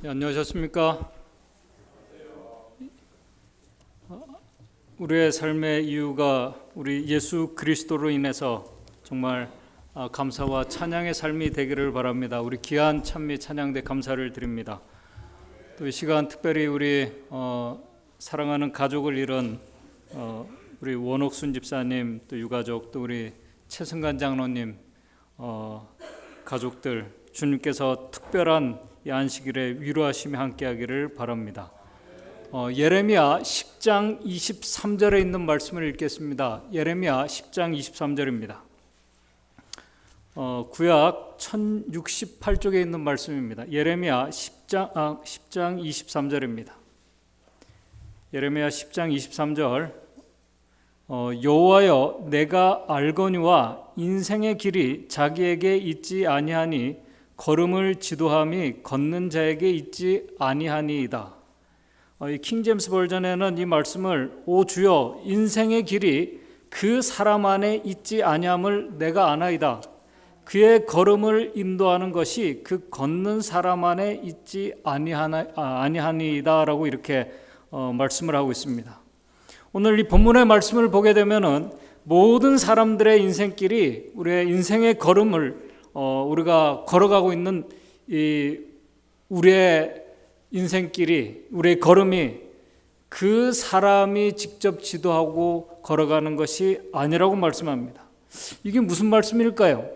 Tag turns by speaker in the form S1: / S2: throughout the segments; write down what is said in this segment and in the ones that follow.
S1: 안녕하셨습니까? 우리의 삶의 이유가 우리 예수 그리스도로 인해서 정말 감사와 찬양의 삶이 되기를 바랍니다. 우리 귀한 찬미 찬양대 감사를 드립니다. 또 이 시간 특별히 우리 사랑하는 가족을 잃은 우리 원옥순 집사님, 또 유가족, 또 우리 최승관 장로님 가족들, 주님께서 특별한 이 안식일에 위로하심이 함께하기를 바랍니다. 예레미야 10장 23절에 있는 말씀을 읽겠습니다. 예레미야 10장 23절입니다. 구약 1068쪽에 있는 말씀입니다. 예레미야 10장 23절입니다. 예레미야 10장 23절 여호와여 내가 알거니와 인생의 길이 자기에게 있지 아니하니 걸음을 지도함이 걷는 자에게 있지 아니하니이다. 이 킹제임스 버전에는 이 말씀을 오 주여 인생의 길이 그 사람 안에 있지 아니함을 내가 아나이다. 그의 걸음을 인도하는 것이 그 걷는 사람 안에 있지 아니하니이다 라고 이렇게 말씀을 하고 있습니다. 오늘 이 본문의 말씀을 보게 되면은 모든 사람들의 인생길이 우리의 인생의 걸음을 우리가 걸어가고 있는 이 우리의 인생길이 우리의 걸음이 그 사람이 직접 지도하고 걸어가는 것이 아니라고 말씀합니다. 이게 무슨 말씀일까요?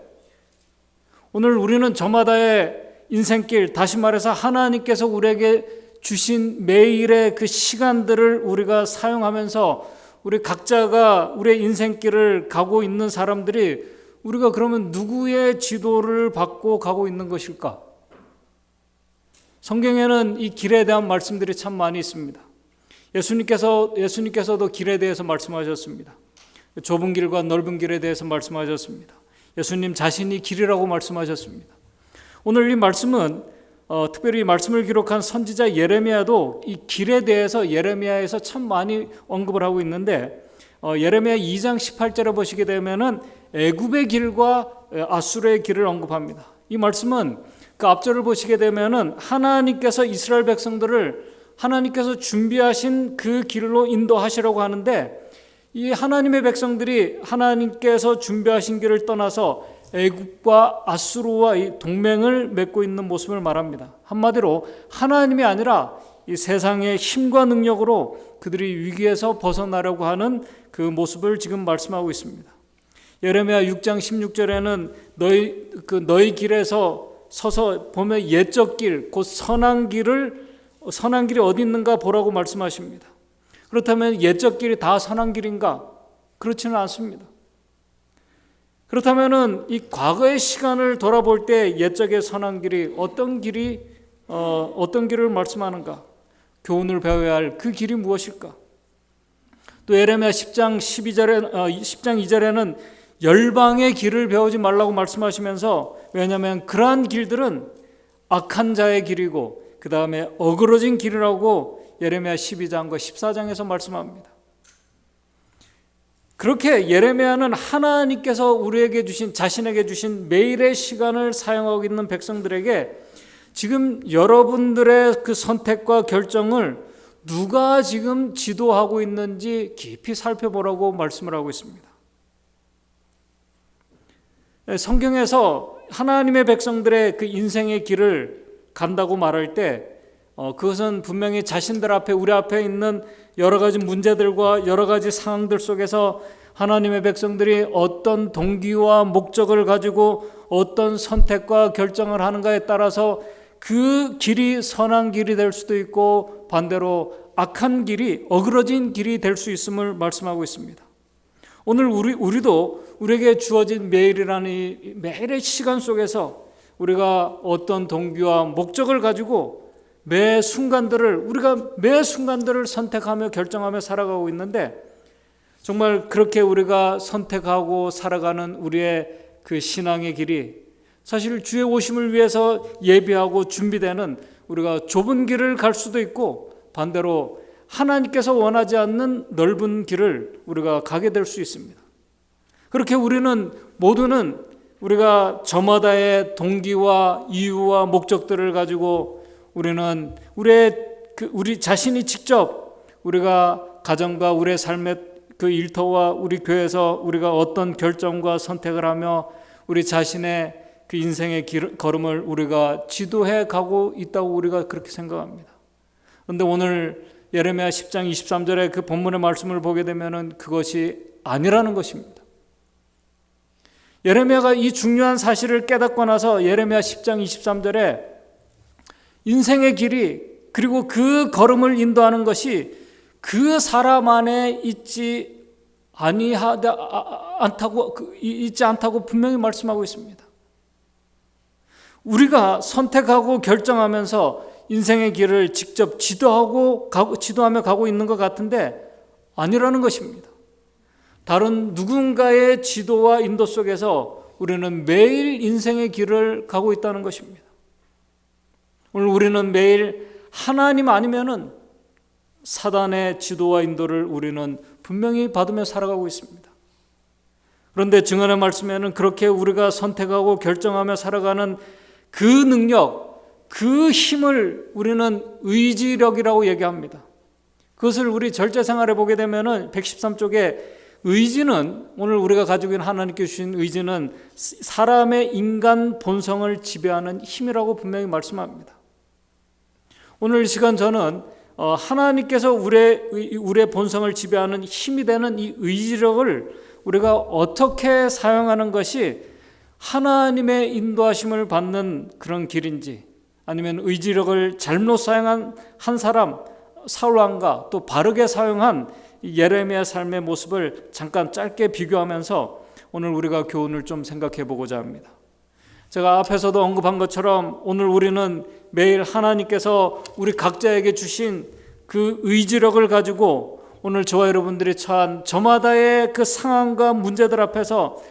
S1: 오늘 우리는 저마다의 인생길, 다시 말해서 하나님께서 우리에게 주신 매일의 그 시간들을 우리가 사용하면서 우리 각자가 우리의 인생길을 가고 있는 사람들이 우리가 그러면 누구의 지도를 받고 가고 있는 것일까? 성경에는 이 길에 대한 말씀들이 참 많이 있습니다. 예수님께서도 길에 대해서 말씀하셨습니다. 좁은 길과 넓은 길에 대해서 말씀하셨습니다. 예수님 자신이 길이라고 말씀하셨습니다. 오늘 이 말씀은 특별히 이 말씀을 기록한 선지자 예레미야도 이 길에 대해서 예레미야에서 참 많이 언급을 하고 있는데 예레미야 2장 18절에 보시게 되면은 애굽의 길과 아수르의 길을 언급합니다. 이 말씀은 그 앞절을 보시게 되면은 하나님께서 이스라엘 백성들을 하나님께서 준비하신 그 길로 인도하시려고 하는데 이 하나님의 백성들이 하나님께서 준비하신 길을 떠나서 애굽과 아수르와 이 동맹을 맺고 있는 모습을 말합니다. 한마디로 하나님이 아니라 이 세상의 힘과 능력으로 그들이 위기에서 벗어나려고 하는 그 모습을 지금 말씀하고 있습니다. 예레미야 6장 16절에는 너희 길에서 서서 보면 옛적 길, 곧 선한 길이 어디 있는가 보라고 말씀하십니다. 그렇다면 옛적 길이 다 선한 길인가? 그렇지는 않습니다. 그렇다면은 이 과거의 시간을 돌아볼 때 옛적의 선한 길이 어떤 길을 말씀하는가? 교훈을 배워야 할 그 길이 무엇일까? 또 예레미야 10장 2절에는 열방의 길을 배우지 말라고 말씀하시면서 왜냐하면 그러한 길들은 악한 자의 길이고 그 다음에 어그러진 길이라고 예레미야 12장과 14장에서 말씀합니다. 그렇게 예레미야는 하나님께서 우리에게 주신 자신에게 주신 매일의 시간을 사용하고 있는 백성들에게 지금 여러분들의 그 선택과 결정을 누가 지금 지도하고 있는지 깊이 살펴보라고 말씀을 하고 있습니다. 성경에서 하나님의 백성들의 그 인생의 길을 간다고 말할 때 그것은 분명히 자신들 앞에 우리 앞에 있는 여러 가지 문제들과 여러 가지 상황들 속에서 하나님의 백성들이 어떤 동기와 목적을 가지고 어떤 선택과 결정을 하는가에 따라서 그 길이 선한 길이 될 수도 있고 반대로 악한 길이 어그러진 길이 될 수 있음을 말씀하고 있습니다. 오늘 우리도 우리에게 주어진 매일이라는 이 매일의 시간 속에서 우리가 어떤 동기와 목적을 가지고 매 순간들을 선택하며 결정하며 살아가고 있는데 정말 그렇게 우리가 선택하고 살아가는 우리의 그 신앙의 길이 사실 주의 오심을 위해서 예비하고 준비되는 우리가 좁은 길을 갈 수도 있고 반대로 하나님께서 원하지 않는 넓은 길을 우리가 가게 될 수 있습니다. 그렇게 우리는 모두는 우리가 저마다의 동기와 이유와 목적들을 가지고 우리는 우리 자신이 직접 우리가 가정과 우리의 삶의 그 일터와 우리 교회에서 우리가 어떤 결정과 선택을 하며 우리 자신의 그 인생의 걸음을 우리가 지도해 가고 있다고 우리가 그렇게 생각합니다. 그런데 오늘 예레미야 10장 23절의 그 본문의 말씀을 보게 되면은 그것이 아니라는 것입니다. 예레미야가 이 중요한 사실을 깨닫고 나서 예레미야 10장 23절에 인생의 길이 그리고 그 걸음을 인도하는 것이 그 사람 안에 있지 않다고 분명히 말씀하고 있습니다. 우리가 선택하고 결정하면서 인생의 길을 직접 지도하며 가고 있는 것 같은데 아니라는 것입니다. 다른 누군가의 지도와 인도 속에서 우리는 매일 인생의 길을 가고 있다는 것입니다. 오늘 우리는 매일 하나님 아니면은 사단의 지도와 인도를 우리는 분명히 받으며 살아가고 있습니다. 그런데 증언의 말씀에는 그렇게 우리가 선택하고 결정하며 살아가는 그 능력, 그 힘을 우리는 의지력이라고 얘기합니다. 그것을 우리 절제생활에 보게 되면은 113쪽에 의지는, 오늘 우리가 가지고 있는 하나님께 주신 의지는 사람의 인간 본성을 지배하는 힘이라고 분명히 말씀합니다. 오늘 이 시간 저는 하나님께서 우리의 본성을 지배하는 힘이 되는 이 의지력을 우리가 어떻게 사용하는 것이 하나님의 인도하심을 받는 그런 길인지, 아니면 의지력을 잘못 사용한 한 사람 사울왕과 또 바르게 사용한 예레미야 삶의 모습을 잠깐 짧게 비교하면서 오늘 우리가 교훈을 좀 생각해 보고자 합니다. 제가 앞에서도 언급한 것처럼 오늘 우리는 매일 하나님께서 우리 각자에게 주신 그 의지력을 가지고 오늘 저와 여러분들이 처한 저마다의 그 상황과 문제들 앞에서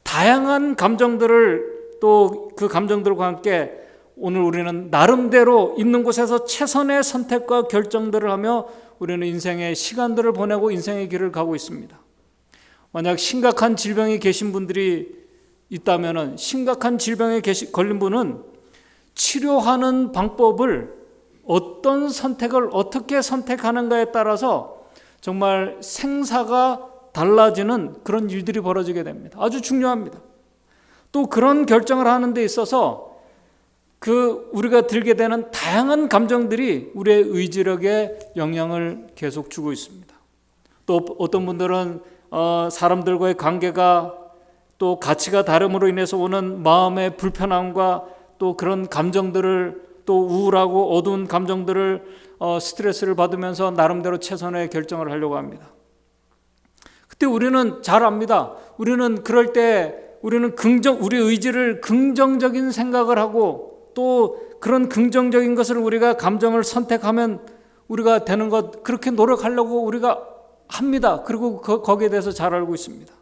S1: 다양한 감정들을, 또 그 감정들과 함께 오늘 우리는 나름대로 있는 곳에서 최선의 선택과 결정들을 하며 우리는 인생의 시간들을 보내고 인생의 길을 가고 있습니다. 만약 심각한 질병이 계신 분들이 있다면, 심각한 질병에 걸린 분은 치료하는 방법을 어떤 선택을 어떻게 선택하는가에 따라서 정말 생사가 달라지는 그런 일들이 벌어지게 됩니다. 아주 중요합니다. 또 그런 결정을 하는 데 있어서 우리가 들게 되는 다양한 감정들이 우리의 의지력에 영향을 계속 주고 있습니다. 또 어떤 분들은 사람들과의 관계가 또 가치가 다름으로 인해서 오는 마음의 불편함과 또 그런 감정들을, 또 우울하고 어두운 감정들을 스트레스를 받으면서 나름대로 최선의 결정을 하려고 합니다. 그때 우리는 잘 압니다. 우리는 그럴 때 우리는 우리 의지를 긍정적인 생각을 하고 또 그런 긍정적인 것을 우리가 감정을 선택하면 우리가 되는 것, 그렇게 노력하려고 우리가 합니다. 그리고 거기에 대해서 잘 알고 있습니다.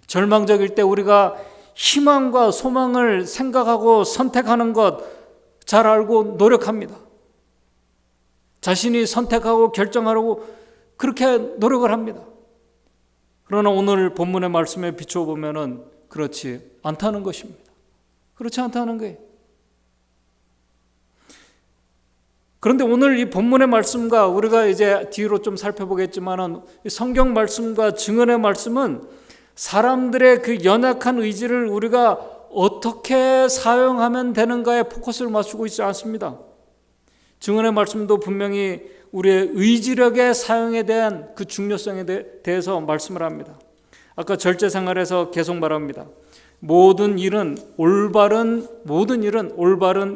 S1: 절망적일 때 우리가 희망과 소망을 생각하고 선택하는 것 잘 알고 노력합니다. 자신이 선택하고 결정하려고 그렇게 노력을 합니다. 그러나 오늘 본문의 말씀에 비추어 보면은 그렇지 않다는 것입니다. 그렇지 않다는 거예요. 그런데 오늘 이 본문의 말씀과 우리가 이제 뒤로 좀 살펴보겠지만은 성경 말씀과 증언의 말씀은 사람들의 그 연약한 의지를 우리가 어떻게 사용하면 되는가에 포커스를 맞추고 있지 않습니다. 증언의 말씀도 분명히 우리의 의지력의 사용에 대한 그 중요성에 대해서 말씀을 합니다. 아까 절제생활에서 계속 말합니다. 모든 일은 올바른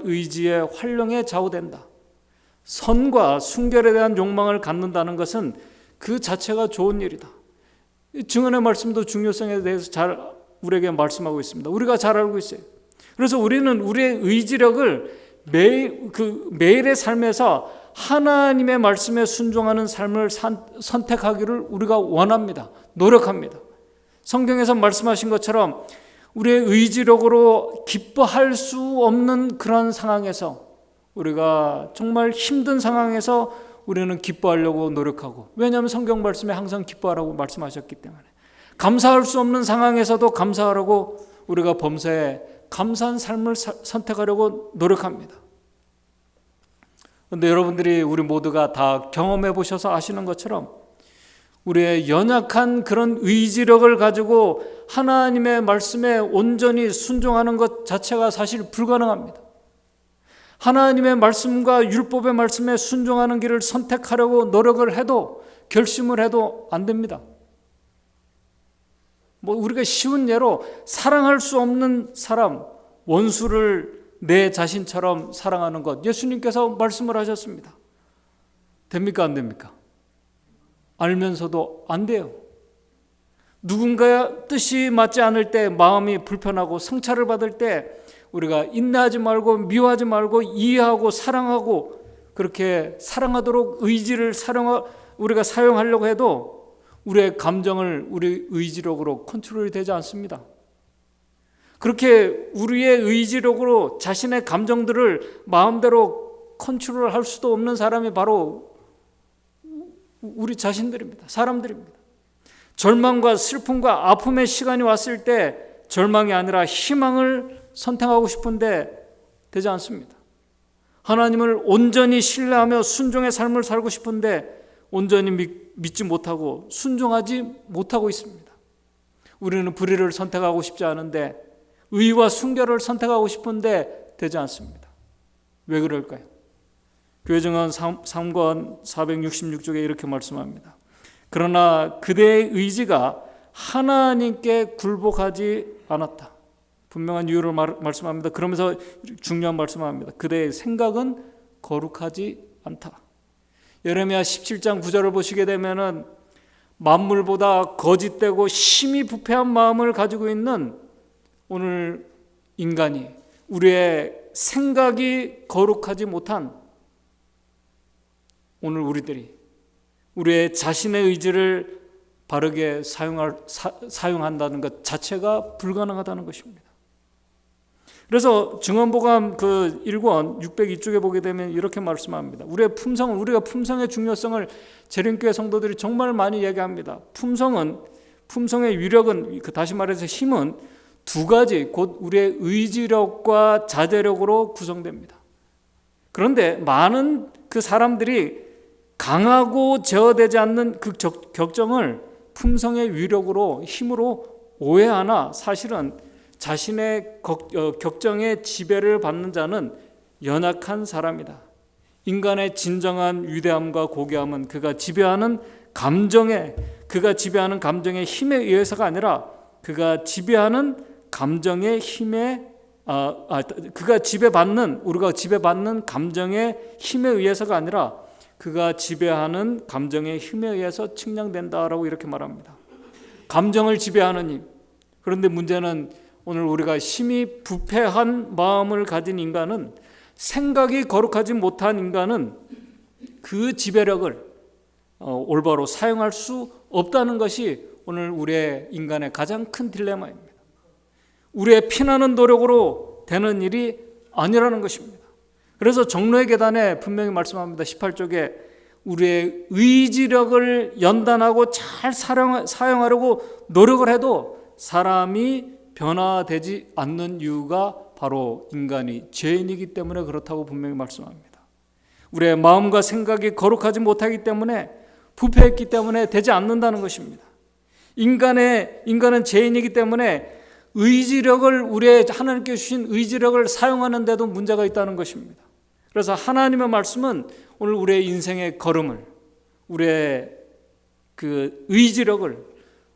S1: 의지의 활용에 좌우된다. 선과 순결에 대한 욕망을 갖는다는 것은 그 자체가 좋은 일이다. 증언의 말씀도 중요성에 대해서 잘 우리에게 말씀하고 있습니다. 우리가 잘 알고 있어요. 그래서 우리는 우리의 의지력을 매일의 삶에서 하나님의 말씀에 순종하는 삶을 선택하기를 우리가 원합니다. 노력합니다. 성경에서 말씀하신 것처럼 우리의 의지력으로 기뻐할 수 없는 그런 상황에서, 우리가 정말 힘든 상황에서 우리는 기뻐하려고 노력하고, 왜냐하면 성경 말씀에 항상 기뻐하라고 말씀하셨기 때문에, 감사할 수 없는 상황에서도 감사하라고 우리가 범사에 감사한 삶을 선택하려고 노력합니다. 그런데 여러분들이 우리 모두가 다 경험해 보셔서 아시는 것처럼 우리의 연약한 그런 의지력을 가지고 하나님의 말씀에 온전히 순종하는 것 자체가 사실 불가능합니다. 하나님의 말씀과 율법의 말씀에 순종하는 길을 선택하려고 노력을 해도 결심을 해도 안 됩니다. 우리가 쉬운 예로 사랑할 수 없는 사람, 원수를 내 자신처럼 사랑하는 것, 예수님께서 말씀을 하셨습니다. 됩니까? 안 됩니까? 알면서도 안 돼요. 누군가의 뜻이 맞지 않을 때, 마음이 불편하고 상처를 받을 때 우리가 인내하지 말고 미워하지 말고 이해하고 사랑하고 그렇게 사랑하도록 의지를 우리가 사용하려고 해도 우리의 감정을 우리 의지력으로 컨트롤이 되지 않습니다. 그렇게 우리의 의지력으로 자신의 감정들을 마음대로 컨트롤할 수도 없는 사람이 바로 우리 자신들입니다. 사람들입니다. 절망과 슬픔과 아픔의 시간이 왔을 때 절망이 아니라 희망을 선택하고 싶은데 되지 않습니다. 하나님을 온전히 신뢰하며 순종의 삶을 살고 싶은데 온전히 믿지 못하고 순종하지 못하고 있습니다. 우리는 불의를 선택하고 싶지 않은데 의와 순결을 선택하고 싶은데 되지 않습니다. 왜 그럴까요? 교회정원 3권 466쪽에 이렇게 말씀합니다. 그러나 그대의 의지가 하나님께 굴복하지 않았다. 분명한 이유를 말씀합니다. 그러면서 중요한 말씀을 합니다. 그대의 생각은 거룩하지 않다. 예레미야 17장 9절을 보시게 되면은 만물보다 거짓되고 심히 부패한 마음을 가지고 있는 오늘 인간이, 우리의 생각이 거룩하지 못한 오늘 우리들이 우리의 자신의 의지를 바르게 사용한다는 것 자체가 불가능하다는 것입니다. 그래서 증언복음 1권 602쪽에 보게 되면 이렇게 말씀합니다. 우리가 품성의 중요성을 재림교회 성도들이 정말 많이 얘기합니다. 품성의 위력은, 다시 말해서 힘은 두 가지, 곧 우리의 의지력과 자제력으로 구성됩니다. 그런데 많은 그 사람들이 강하고 제어되지 않는 그 격정을 품성의 위력으로, 힘으로 오해하나 사실은 자신의 격정의 지배를 받는 자는 연약한 사람이다. 인간의 진정한 위대함과 고귀함은 그가 지배하는 감정의 힘에 의해서가 아니라 그가 지배받는 감정의 힘에 의해서가 아니라 그가 지배하는 감정의 힘에 의해서 측량된다라고 이렇게 말합니다. 감정을 지배하는 힘. 그런데 문제는 오늘 우리가 심히 부패한 마음을 가진 인간은, 생각이 거룩하지 못한 인간은 그 지배력을 올바로 사용할 수 없다는 것이 오늘 우리의 인간의 가장 큰 딜레마입니다. 우리의 피나는 노력으로 되는 일이 아니라는 것입니다. 그래서 종로의 계단에 분명히 말씀합니다. 18쪽에 우리의 의지력을 연단하고 잘 사용하려고 노력을 해도 사람이 변화되지 않는 이유가 바로 인간이 죄인이기 때문에 그렇다고 분명히 말씀합니다. 우리의 마음과 생각이 거룩하지 못하기 때문에, 부패했기 때문에 되지 않는다는 것입니다. 인간은 죄인이기 때문에 의지력을, 우리의 하나님께 주신 의지력을 사용하는 데도 문제가 있다는 것입니다. 그래서 하나님의 말씀은 오늘 우리의 인생의 걸음을, 우리의 그 의지력을,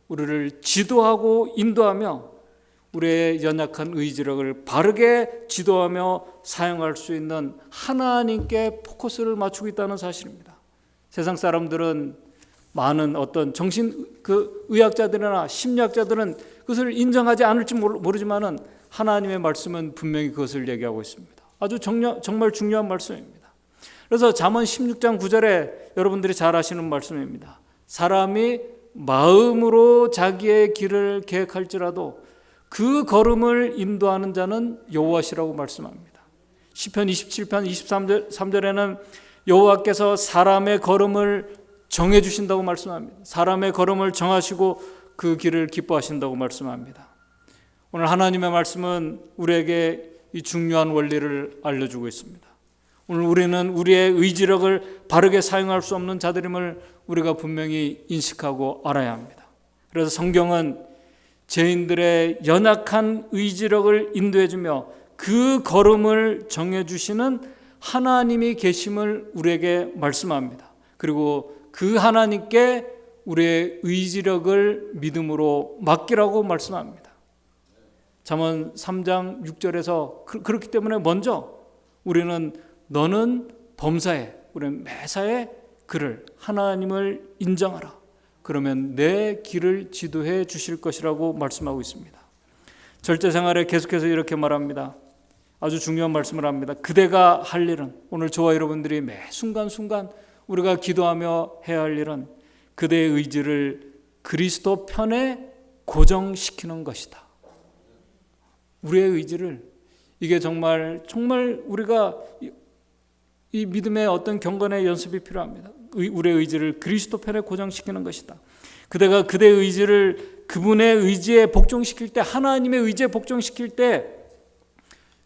S1: 우리를 지도하고 인도하며 우리의 연약한 의지력을 바르게 지도하며 사용할 수 있는 하나님께 포커스를 맞추고 있다는 사실입니다. 세상 사람들은, 많은 어떤 의학자들이나 심리학자들은 그것을 인정하지 않을지 모르지만은 하나님의 말씀은 분명히 그것을 얘기하고 있습니다. 아주 정말 중요한 말씀입니다. 그래서 잠언 16장 9절에 여러분들이 잘 아시는 말씀입니다. 사람이 마음으로 자기의 길을 계획할지라도 그 걸음을 인도하는 자는 여호와시라고 말씀합니다. 시편 27편 23절에는 여호와께서 사람의 걸음을 정해 주신다고 말씀합니다. 사람의 걸음을 정하시고 그 길을 기뻐하신다고 말씀합니다. 오늘 하나님의 말씀은 우리에게 이 중요한 원리를 알려주고 있습니다. 오늘 우리는 우리의 의지력을 바르게 사용할 수 없는 자들임을 우리가 분명히 인식하고 알아야 합니다. 그래서 성경은 죄인들의 연약한 의지력을 인도해주며 그 걸음을 정해주시는 하나님이 계심을 우리에게 말씀합니다. 그리고 그 하나님께 우리의 의지력을 믿음으로 맡기라고 말씀합니다. 잠언 3장 6절에서 그렇기 때문에 먼저 우리는 너는 범사에, 우리는 매사에 그를, 하나님을 인정하라. 그러면 내 길을 지도해 주실 것이라고 말씀하고 있습니다. 절제생활에 계속해서 이렇게 말합니다. 아주 중요한 말씀을 합니다. 그대가 할 일은, 오늘 저와 여러분들이 매 순간순간 우리가 기도하며 해야 할 일은 그대의 의지를 그리스도 편에 고정시키는 것이다. 우리의 의지를, 이게 정말 우리가 이 믿음의 어떤 경건의 연습이 필요합니다. 우리의 의지를 그리스도 편에 고정시키는 것이다. 그대가 그대의 의지를 그분의 의지에 복종시킬 때, 하나님의 의지에 복종시킬 때,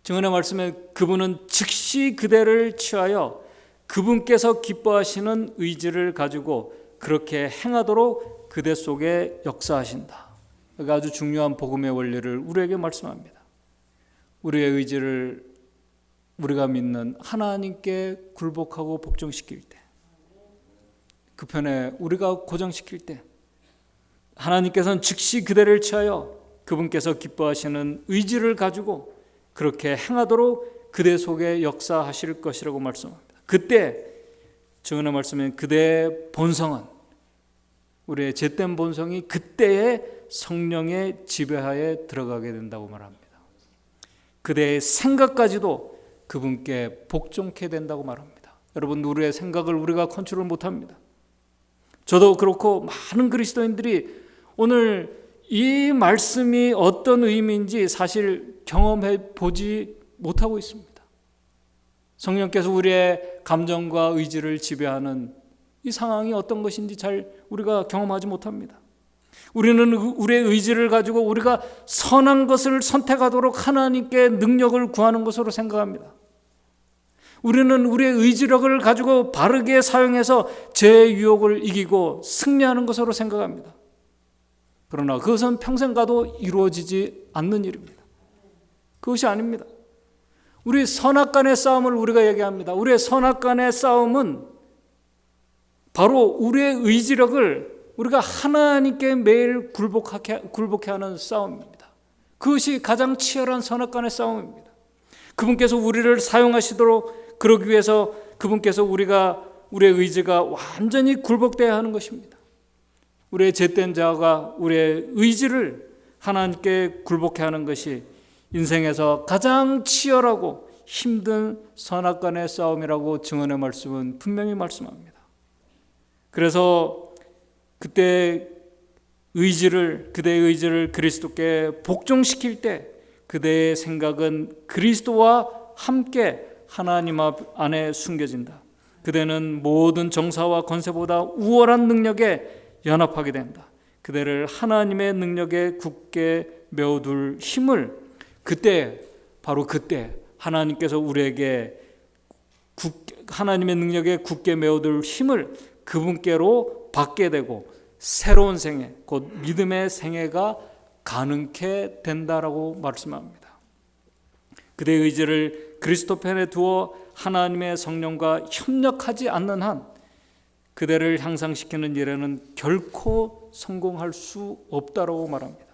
S1: 증언의 말씀에 그분은 즉시 그대를 취하여 그분께서 기뻐하시는 의지를 가지고 그렇게 행하도록 그대 속에 역사하신다. 그러니까 아주 중요한 복음의 원리를 우리에게 말씀합니다. 우리의 의지를 우리가 믿는 하나님께 굴복하고 복종시킬 때, 그 편에 우리가 고정시킬 때, 하나님께서는 즉시 그대를 취하여 그분께서 기뻐하시는 의지를 가지고 그렇게 행하도록 그대 속에 역사하실 것이라고 말씀합니다. 그때 증언의 말씀은 그대의 본성은, 우리의 죄된 본성이 그때의 성령의 지배하에 들어가게 된다고 말합니다. 그대의 생각까지도 그분께 복종케 된다고 말합니다. 여러분, 우리의 생각을 우리가 컨트롤 못합니다. 저도 그렇고 많은 그리스도인들이 오늘 이 말씀이 어떤 의미인지 사실 경험해 보지 못하고 있습니다. 성령께서 우리의 감정과 의지를 지배하는 이 상황이 어떤 것인지 잘 우리가 경험하지 못합니다. 우리는 우리의 의지를 가지고 우리가 선한 것을 선택하도록 하나님께 능력을 구하는 것으로 생각합니다. 우리는 우리의 의지력을 가지고 바르게 사용해서 죄의 유혹을 이기고 승리하는 것으로 생각합니다. 그러나 그것은 평생 가도 이루어지지 않는 일입니다. 그것이 아닙니다. 우리 선악간의 싸움을 우리가 얘기합니다. 우리의 선악간의 싸움은 바로 우리의 의지력을 우리가 하나님께 매일 굴복해 하는 싸움입니다. 그것이 가장 치열한 선악간의 싸움입니다. 그분께서 우리를 사용하시도록 그러기 위해서 그분께서 우리의 의지가 완전히 굴복되어야 하는 것입니다. 우리의 죄된 자가 우리의 의지를 하나님께 굴복해 하는 것이 인생에서 가장 치열하고 힘든 선악간의 싸움이라고 증언의 말씀은 분명히 말씀합니다. 그래서 그대의 의지를 그리스도께 복종시킬 때 그대의 생각은 그리스도와 함께 하나님 안에 숨겨진다. 그대는 모든 정사와 권세보다 우월한 능력에 연합하게 된다. 그대를 하나님의 능력에 굳게 메어둘 힘을 바로 그때 하나님께서 우리에게 하나님의 능력에 굳게 메어둘 힘을 그분께로 받게 되고 새로운 생애, 곧 믿음의 생애가 가능케 된다라고 말씀합니다. 그대의 의지를 그리스도 편에 두어 하나님의 성령과 협력하지 않는 한 그대를 향상시키는 일에는 결코 성공할 수 없다라고 말합니다.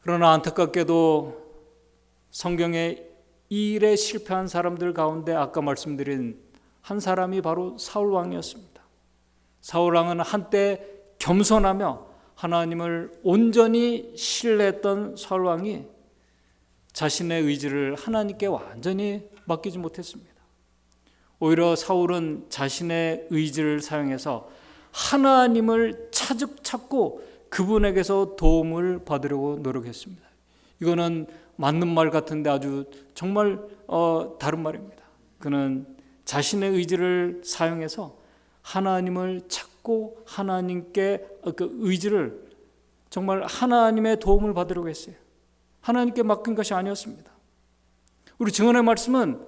S1: 그러나 안타깝게도 성경의 이 일에 실패한 사람들 가운데 아까 말씀드린 한 사람이 바로 사울 왕이었습니다. 사울 왕은 한때 겸손하며 하나님을 온전히 신뢰했던 사울 왕이 자신의 의지를 하나님께 완전히 맡기지 못했습니다. 오히려 사울은 자신의 의지를 사용해서 하나님을 찾고 그분에게서 도움을 받으려고 노력했습니다. 이거는 맞는 말 같은데 아주 정말 다른 말입니다. 그는 자신의 의지를 사용해서 하나님을 찾고 하나님께 그 의지를 정말 하나님의 도움을 받으려고 했어요. 하나님께 맡긴 것이 아니었습니다. 우리 증언의 말씀은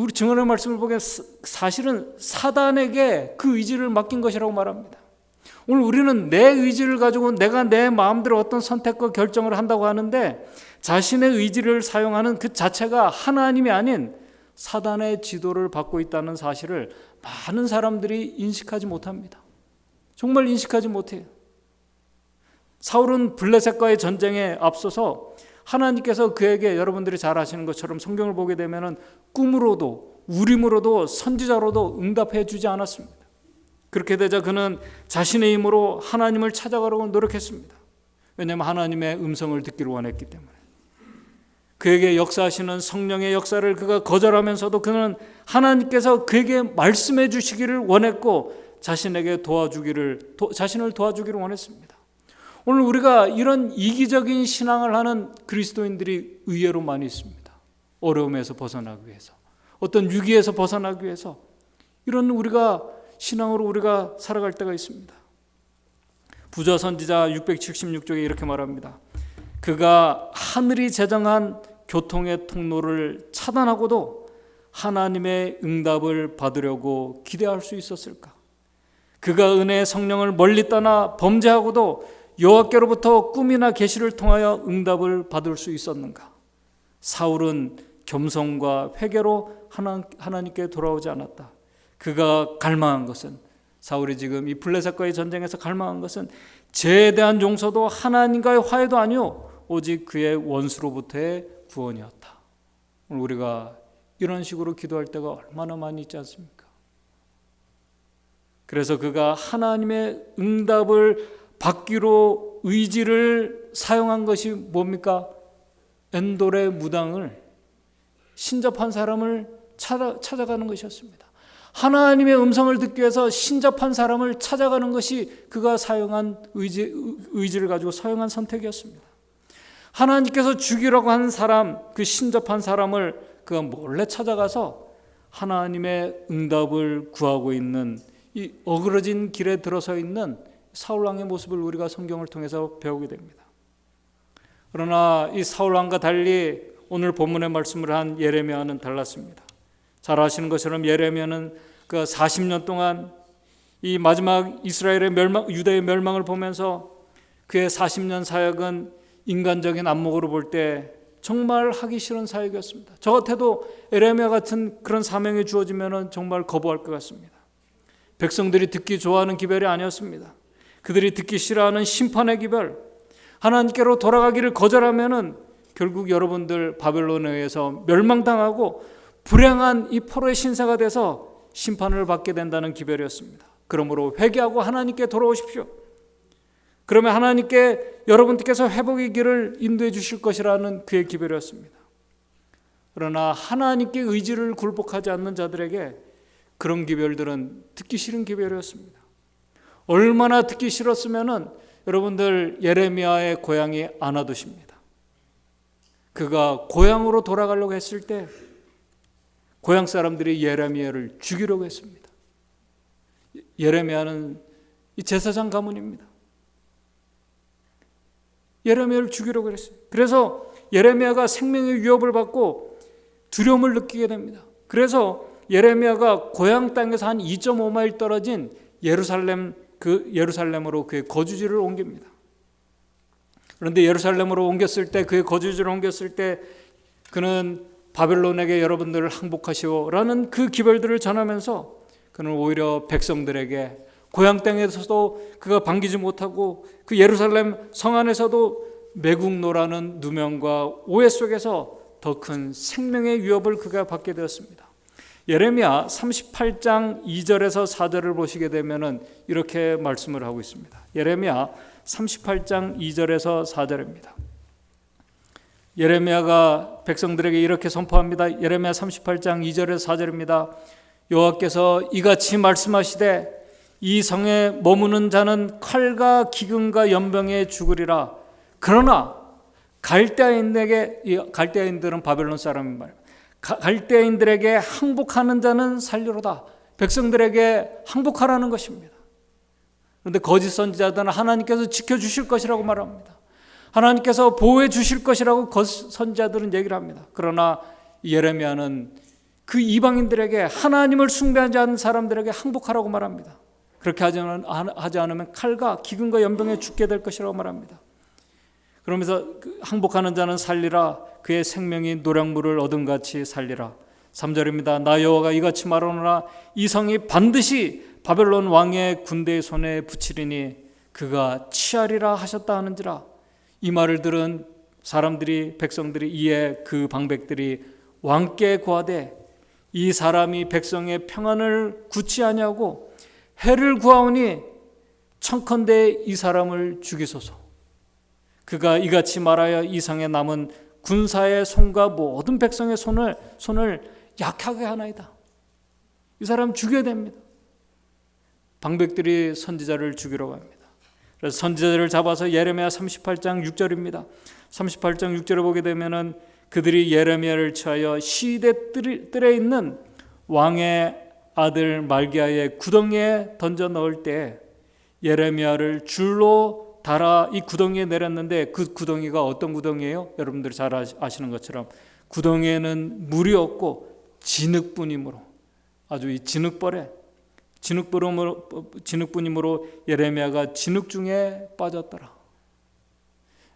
S1: 우리 증언의 말씀을 보게 사실은 사단에게 그 의지를 맡긴 것이라고 말합니다. 오늘 우리는 내 의지를 가지고 내가 내 마음대로 어떤 선택과 결정을 한다고 하는데 자신의 의지를 사용하는 그 자체가 하나님이 아닌 사단의 지도를 받고 있다는 사실을 많은 사람들이 인식하지 못합니다. 정말 인식하지 못해요. 사울은 블레셋과의 전쟁에 앞서서 하나님께서 그에게 여러분들이 잘 아시는 것처럼 성경을 보게 되면 꿈으로도 우림으로도 선지자로도 응답해 주지 않았습니다. 그렇게 되자 그는 자신의 힘으로 하나님을 찾아가려고 노력했습니다. 왜냐하면 하나님의 음성을 듣기를 원했기 때문에. 그에게 역사하시는 성령의 역사를 그가 거절하면서도 그는 하나님께서 그에게 말씀해 주시기를 원했고 자신을 도와주기를 원했습니다. 오늘 우리가 이런 이기적인 신앙을 하는 그리스도인들이 의외로 많이 있습니다. 어려움에서 벗어나기 위해서, 어떤 위기에서 벗어나기 위해서 이런 우리가 신앙으로 우리가 살아갈 때가 있습니다. 부자 선지자 676쪽에 이렇게 말합니다. 그가 하늘이 제정한 교통의 통로를 차단하고도 하나님의 응답을 받으려고 기대할 수 있었을까? 그가 은혜의 성령을 멀리 떠나 범죄하고도 여호와께로부터 꿈이나 계시를 통하여 응답을 받을 수 있었는가? 사울은 겸손과 회개로 하나님께 돌아오지 않았다. 그가 갈망한 것은, 사울이 지금 이 블레셋과의 전쟁에서 갈망한 것은 죄에 대한 용서도 하나님과의 화해도 아니요 오직 그의 원수로부터의 구원이었다. 오늘 우리가 이런 식으로 기도할 때가 얼마나 많이 있지 않습니까? 그래서 그가 하나님의 응답을 받기로 의지를 사용한 것이 뭡니까? 엔돌의 무당을, 신접한 사람을 찾아가는 것이었습니다. 하나님의 음성을 듣기 위해서 신접한 사람을 찾아가는 것이 그가 사용한 의지를 가지고 사용한 선택이었습니다. 하나님께서 죽이라고 한 사람, 그 신접한 사람을 그가 몰래 찾아가서 하나님의 응답을 구하고 있는 이 어그러진 길에 들어서 있는 사울왕의 모습을 우리가 성경을 통해서 배우게 됩니다. 그러나 이 사울왕과 달리 오늘 본문의 말씀을 한 예레미야는 달랐습니다. 잘 아시는 것처럼 예레미야는 그 40년 동안 이 마지막 이스라엘의 유다의 멸망을 보면서 그의 40년 사역은 인간적인 안목으로 볼 때 정말 하기 싫은 사역이었습니다. 저 같아도 예레미야 같은 그런 사명이 주어지면 정말 거부할 것 같습니다. 백성들이 듣기 좋아하는 기별이 아니었습니다. 그들이 듣기 싫어하는 심판의 기별, 하나님께로 돌아가기를 거절하면 결국 여러분들 바벨론에 의해서 멸망당하고 불행한 이 포로의 신세가 돼서 심판을 받게 된다는 기별이었습니다. 그러므로 회개하고 하나님께 돌아오십시오. 그러면 하나님께 여러분들께서 회복의 길을 인도해 주실 것이라는 그의 기별이었습니다. 그러나 하나님께 의지를 굴복하지 않는 자들에게 그런 기별들은 듣기 싫은 기별이었습니다. 얼마나 듣기 싫었으면 여러분들 예레미야의 고향이 아나도시입니다. 그가 고향으로 돌아가려고 했을 때 고향 사람들이 예레미야를 죽이려고 했습니다. 예레미야는 이 제사장 가문입니다. 예레미야를 죽이려고 했어요. 그래서 예레미야가 생명의 위협을 받고 두려움을 느끼게 됩니다. 그래서 예레미야가 고향 땅에서 한 2.5마일 떨어진 예루살렘으로 그의 거주지를 옮깁니다. 그런데 예루살렘으로 옮겼을 때, 그의 거주지를 옮겼을 때 그는 바벨론에게 여러분들을 항복하시오라는 그 기별들을 전하면서 그는 오히려 백성들에게 고향 땅에서도 그가 반기지 못하고 그 예루살렘 성 안에서도 매국노라는 누명과 오해 속에서 더 큰 생명의 위협을 그가 받게 되었습니다. 예레미야 38장 2절에서 4절을 보시게 되면 이렇게 말씀을 하고 있습니다. 예레미야 38장 2절에서 4절입니다. 예레미야가 백성들에게 이렇게 선포합니다. 예레미야 38장 2절에서 4절입니다. 여호와께서 이같이 말씀하시되 이 성에 머무는 자는 칼과 기근과 연병에 죽으리라. 그러나 갈대아인들은 바벨론 사람인 말이에요. 갈대아인들에게 항복하는 자는 살리로다. 백성들에게 항복하라는 것입니다. 그런데 거짓 선지자들은 하나님께서 지켜주실 것이라고 말합니다. 하나님께서 보호해 주실 것이라고 거짓 선지자들은 얘기를 합니다. 그러나 예레미야는 그 이방인들에게, 하나님을 숭배하지 않는 사람들에게 항복하라고 말합니다. 그렇게 하지 않으면 칼과 기근과 연병에 죽게 될 것이라고 말합니다. 그러면서 항복하는 자는 살리라, 그의 생명이 노량물을 얻은 같이 살리라. 3절입니다. 나 여호와가 이같이 말하노라, 이 성이 반드시 바벨론 왕의 군대의 손에 붙이리니 그가 취하리라 하셨다 하는지라. 이 말을 들은 사람들이, 백성들이, 이에 그 방백들이 왕께 고하되, 이 사람이 백성의 평안을 굳지 아니하고 해를 구하오니 청컨대 이 사람을 죽이소서. 그가 이같이 말하여 이 성에 남은 군사의 손과 모든 백성의 손을 약하게 하나이다. 이 사람 죽여야 됩니다. 방백들이 선지자를 죽이려고 합니다. 그래서 선지자들을 잡아서 예레미야 38장 6절입니다. 38장 6절을 보게 되면은 그들이 예레미야를 취하여 시대 뜰에 있는 왕의 아들 말기야의 구덩이에 던져 넣을 때 예레미야를 줄로 달아 이 구덩이에 내렸는데, 그 구덩이가 어떤 구덩이에요? 여러분들이 잘 아시는 것처럼 구덩이에는 물이 없고 진흙뿐이므로, 아주 이 진흙뿐이므로 예레미야가 진흙 중에 빠졌더라.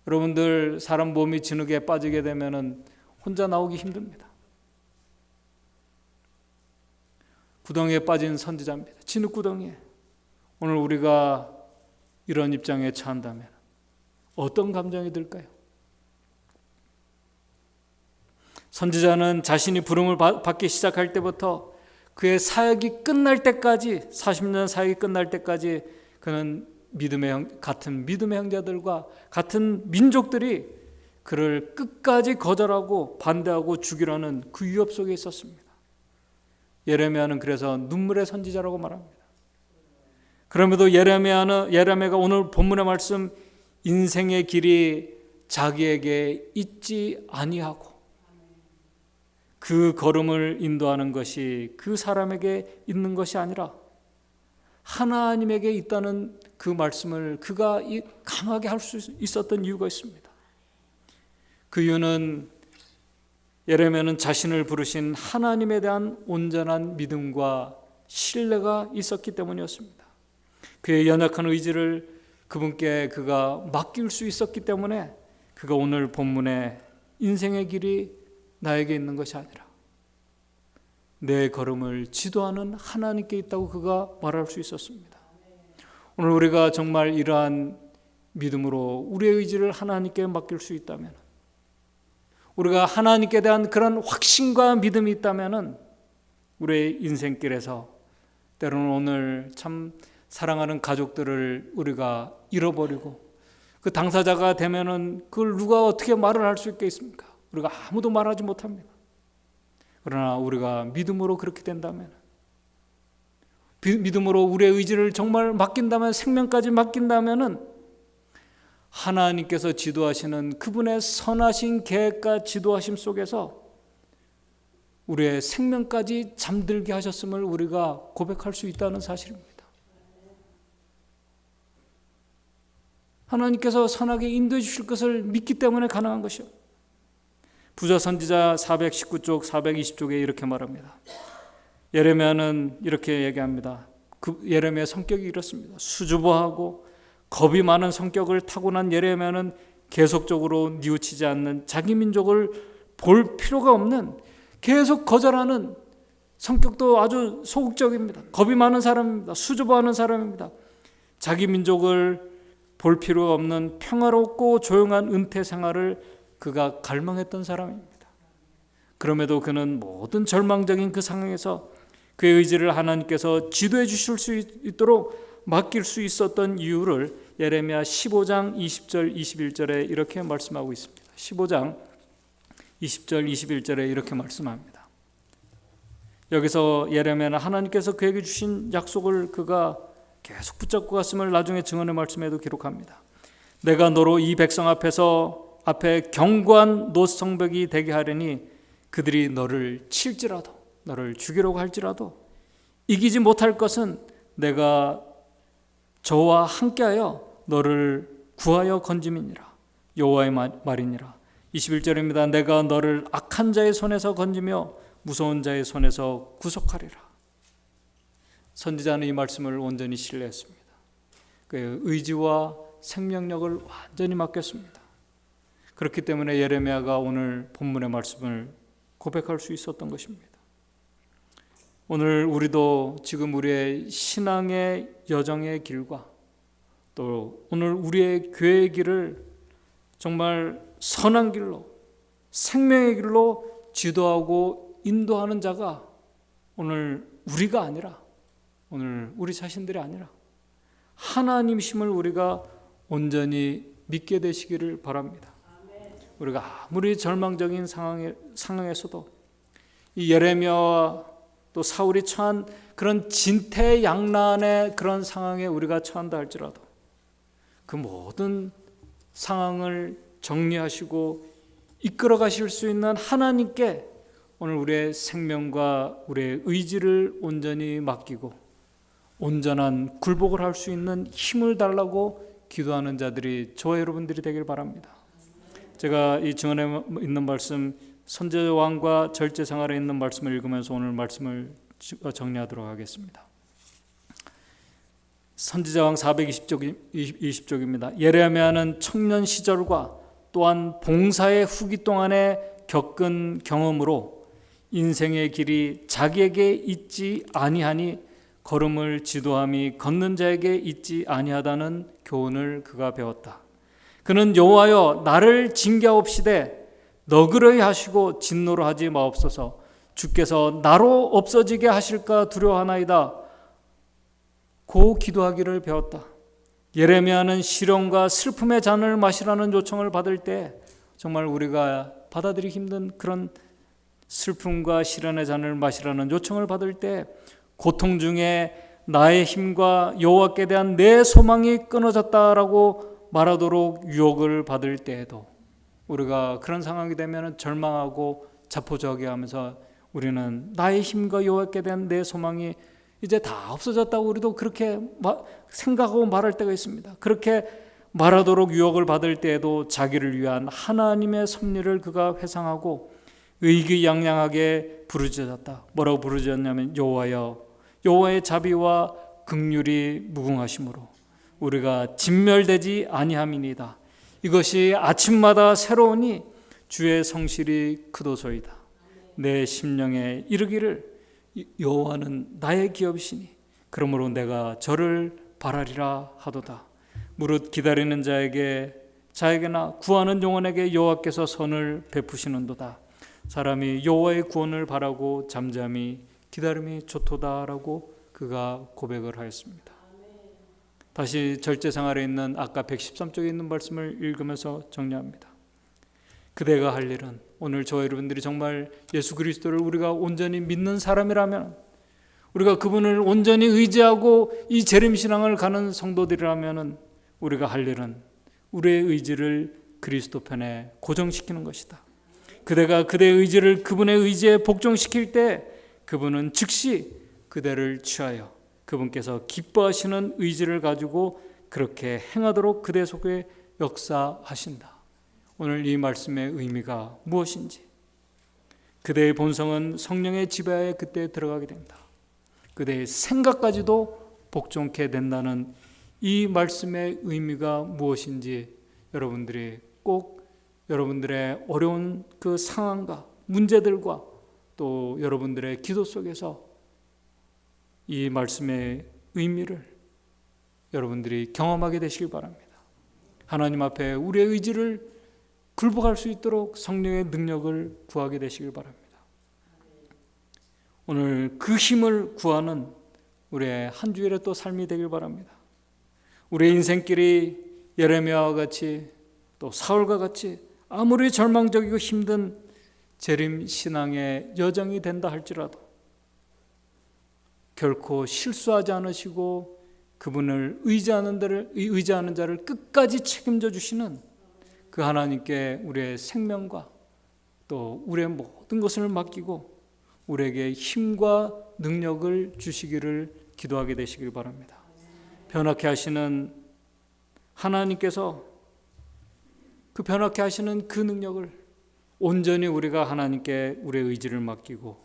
S1: 여러분들, 사람 몸이 진흙에 빠지게 되면은 혼자 나오기 힘듭니다. 구덩이에 빠진 선지자입니다. 진흙 구덩이에. 오늘 우리가 이런 입장에 처한다면 어떤 감정이 들까요? 선지자는 자신이 부름을 받기 시작할 때부터 그의 사역이 끝날 때까지, 40년 사역이 끝날 때까지 그는 같은 믿음의 형제들과 같은 민족들이 그를 끝까지 거절하고 반대하고 죽이려는 그 위협 속에 있었습니다. 예레미야는 그래서 눈물의 선지자라고 말합니다. 그럼에도 예레미야가 오늘 본문의 말씀, 인생의 길이 자기에게 있지 아니하고 그 걸음을 인도하는 것이 그 사람에게 있는 것이 아니라 하나님에게 있다는 그 말씀을 그가 강하게 할 수 있었던 이유가 있습니다. 그 이유는 예레미야는 자신을 부르신 하나님에 대한 온전한 믿음과 신뢰가 있었기 때문이었습니다. 그의 연약한 의지를 그분께 그가 맡길 수 있었기 때문에 그가 오늘 본문에 인생의 길이 나에게 있는 것이 아니라 내 걸음을 지도하는 하나님께 있다고 그가 말할 수 있었습니다. 오늘 우리가 정말 이러한 믿음으로 우리의 의지를 하나님께 맡길 수 있다면, 우리가 하나님께 대한 그런 확신과 믿음이 있다면 우리의 인생길에서 때로는 오늘 참 사랑하는 가족들을 우리가 잃어버리고 그 당사자가 되면은 그걸 누가 어떻게 말을 할 수 있겠습니까? 우리가 아무도 말하지 못합니다. 그러나 우리가 믿음으로 그렇게 된다면, 믿음으로 우리의 의지를 정말 맡긴다면, 생명까지 맡긴다면 하나님께서 지도하시는 그분의 선하신 계획과 지도하심 속에서 우리의 생명까지 잠들게 하셨음을 우리가 고백할 수 있다는 사실입니다. 하나님께서 선하게 인도해 주실 것을 믿기 때문에 가능한 것이요. 부자 선지자 419쪽 420쪽에 이렇게 말합니다. 예레미야는 이렇게 얘기합니다. 예레미야의 성격이 이렇습니다. 수줍어하고 겁이 많은 성격을 타고난 예레미야는 계속적으로 뉘우치지 않는 자기 민족을 볼 필요가 없는, 계속 거절하는 성격도 아주 소극적입니다. 겁이 많은 사람입니다. 수줍어하는 사람입니다. 자기 민족을 볼 필요가 없는 평화롭고 조용한 은퇴 생활을 그가 갈망했던 사람입니다. 그럼에도 그는 모든 절망적인 그 상황에서 그의 의지를 하나님께서 지도해 주실 수 있도록 맡길 수 있었던 이유를 예레미야 15장 20절 21절에 이렇게 말씀하고 있습니다. 15장 20절 21절에 이렇게 말씀합니다. 여기서 예레미야는 하나님께서 그에게 주신 약속을 그가 계속 붙잡고 갔음을 나중에 증언의 말씀에도 기록합니다. 내가 너로 이 백성 앞에 견고한 노성벽이 되게 하려니 그들이 너를 칠지라도, 너를 죽이려고 할지라도 이기지 못할 것은 내가 저와 함께하여 너를 구하여 건짐이니라. 여호와의 말이니라. 21절입니다. 내가 너를 악한 자의 손에서 건지며 무서운 자의 손에서 구속하리라. 선지자는 이 말씀을 온전히 신뢰했습니다. 그의 의지와 생명력을 완전히 맡겼습니다. 그렇기 때문에 예레미야가 오늘 본문의 말씀을 고백할 수 있었던 것입니다. 오늘 우리도 지금 우리의 신앙의 여정의 길과 또 오늘 우리의 교회의 길을 정말 선한 길로, 생명의 길로 지도하고 인도하는 자가 오늘 우리가 아니라, 오늘 우리 자신들이 아니라 하나님이심을 우리가 온전히 믿게 되시기를 바랍니다. 우리가 아무리 절망적인 상황에서도 이 예레미야와 또 사울이 처한 그런 진퇴양난의 그런 상황에 우리가 처한다 할지라도 그 모든 상황을 정리하시고 이끌어 가실 수 있는 하나님께 오늘 우리의 생명과 우리의 의지를 온전히 맡기고 온전한 굴복을 할 수 있는 힘을 달라고 기도하는 자들이 저와 여러분들이 되길 바랍니다. 제가 이 증언에 있는 말씀, 선지자왕과 절제생활에 있는 말씀을 읽으면서 오늘 말씀을 정리하도록 하겠습니다. 선지자왕 420쪽입니다. 예레미야는 청년 시절과 또한 봉사의 후기 동안에 겪은 경험으로 인생의 길이 자기에게 있지 아니하니 걸음을 지도함이 걷는 자에게 있지 아니하다는 교훈을 그가 배웠다. 그는 여호와여 나를 징계하옵시되 너그러이 하시고 진노로 하지 마옵소서. 주께서 나로 없어지게 하실까 두려워하나이다. 고 기도하기를 배웠다. 예레미야는 시련과 슬픔의 잔을 마시라는 요청을 받을 때 정말 우리가 받아들이기 힘든 그런 슬픔과 시련의 잔을 마시라는 요청을 받을 때 고통 중에 나의 힘과 여호와께 대한 내 소망이 끊어졌다라고 말하도록 유혹을 받을 때에도 우리가 그런 상황이 되면 절망하고 자포자기하면서 우리는 나의 힘과 여호와께 대한 내 소망이 이제 다 없어졌다고 우리도 그렇게 생각하고 말할 때가 있습니다. 그렇게 말하도록 유혹을 받을 때에도 자기를 위한 하나님의 섭리를 그가 회상하고 의기양양하게 부르짖었다. 뭐라고 부르짖었냐면 여호와여 여호와의 자비와 긍휼이 무궁하심으로 우리가 진멸되지 아니함이니이다. 이것이 아침마다 새로우니 주의 성실이 크도소이다. 내 심령에 이르기를 여호와는 나의 기업이시니 그러므로 내가 저를 바라리라 하도다. 무릇 기다리는 자에게나 구하는 영혼에게 여호와께서 선을 베푸시는도다. 사람이 여호와의 구원을 바라고 잠잠히 기다림이 좋도다라고 그가 고백을 하였습니다. 다시 절제생활에 있는 아까 113쪽에 있는 말씀을 읽으면서 정리합니다. 그대가 할 일은 오늘 저와 여러분들이 정말 예수 그리스도를 우리가 온전히 믿는 사람이라면 우리가 그분을 온전히 의지하고 이 재림신앙을 가는 성도들이라면 우리가 할 일은 우리의 의지를 그리스도 편에 고정시키는 것이다. 그대가 그대의 의지를 그분의 의지에 복종시킬 때 그분은 즉시 그대를 취하여 그분께서 기뻐하시는 의지를 가지고 그렇게 행하도록 그대 속에 역사하신다. 오늘 이 말씀의 의미가 무엇인지 그대의 본성은 성령의 지배하에 그때 들어가게 됩니다. 그대의 생각까지도 복종케 된다는 이 말씀의 의미가 무엇인지 여러분들이 꼭 여러분들의 어려운 그 상황과 문제들과 또 여러분들의 기도 속에서 이 말씀의 의미를 여러분들이 경험하게 되시길 바랍니다. 하나님 앞에 우리의 의지를 굴복할 수 있도록 성령의 능력을 구하게 되시길 바랍니다. 오늘 그 힘을 구하는 우리의 한 주일의 또 삶이 되길 바랍니다. 우리의 인생길이 예레미야와 같이 또 사울과 같이 아무리 절망적이고 힘든 재림 신앙의 여정이 된다 할지라도 결코 실수하지 않으시고 그분을 의지하는 자를 끝까지 책임져 주시는 그 하나님께 우리의 생명과 또 우리의 모든 것을 맡기고 우리에게 힘과 능력을 주시기를 기도하게 되시길 바랍니다. 변화케 하시는 하나님께서 변화케 하시는 그 능력을 온전히 우리가 하나님께 우리의 의지를 맡기고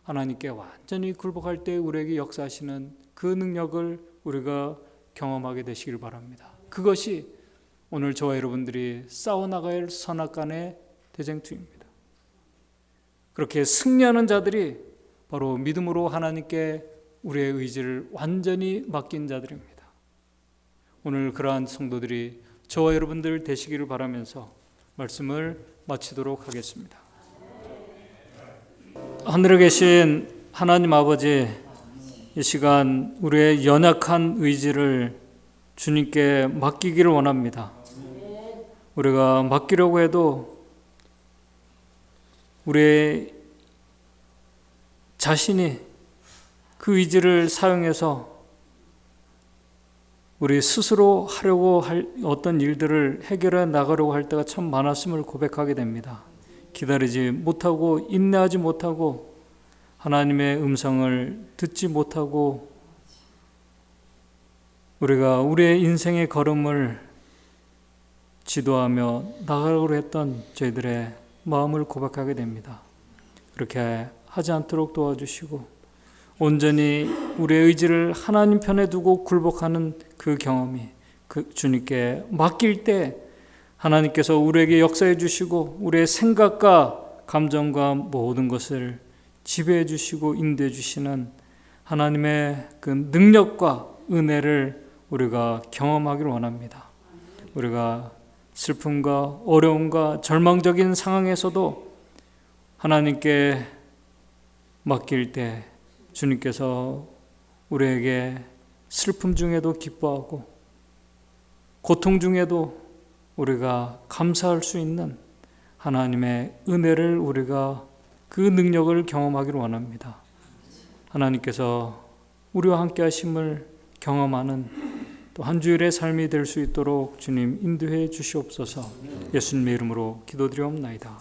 S1: 하나님께 완전히 굴복할 때 우리에게 역사하시는 그 능력을 우리가 경험하게 되시길 바랍니다. 그것이 오늘 저와 여러분들이 싸워나가야 할 선악간의 대쟁투입니다. 그렇게 승리하는 자들이 바로 믿음으로 하나님께 우리의 의지를 완전히 맡긴 자들입니다. 오늘 그러한 성도들이 저와 여러분들 되시기를 바라면서 말씀을 마치도록 하겠습니다. 하늘에 계신 하나님 아버지, 이 시간 우리의 연약한 의지를 주님께 맡기기를 원합니다. 우리가 맡기려고 해도 우리의 자신이 그 의지를 사용해서 우리 스스로 하려고 할 어떤 일들을 해결해 나가려고 할 때가 참 많았음을 고백하게 됩니다. 기다리지 못하고 인내하지 못하고 하나님의 음성을 듣지 못하고 우리가 우리의 인생의 걸음을 지도하며 나가려고 했던 저희들의 마음을 고백하게 됩니다. 그렇게 하지 않도록 도와주시고 온전히 우리의 의지를 하나님 편에 두고 굴복하는 그 경험이 그 주님께 맡길 때 하나님께서 우리에게 역사해 주시고 우리의 생각과 감정과 모든 것을 지배해 주시고 인도해 주시는 하나님의 그 능력과 은혜를 우리가 경험하기를 원합니다. 우리가 슬픔과 어려움과 절망적인 상황에서도 하나님께 맡길 때 주님께서 우리에게 슬픔 중에도 기뻐하고 고통 중에도 우리가 감사할 수 있는 하나님의 은혜를 우리가 그 능력을 경험하기를 원합니다. 하나님께서 우리와 함께 하심을 경험하는 또 한 주일의 삶이 될 수 있도록 주님 인도해 주시옵소서. 예수님의 이름으로 기도드리옵나이다.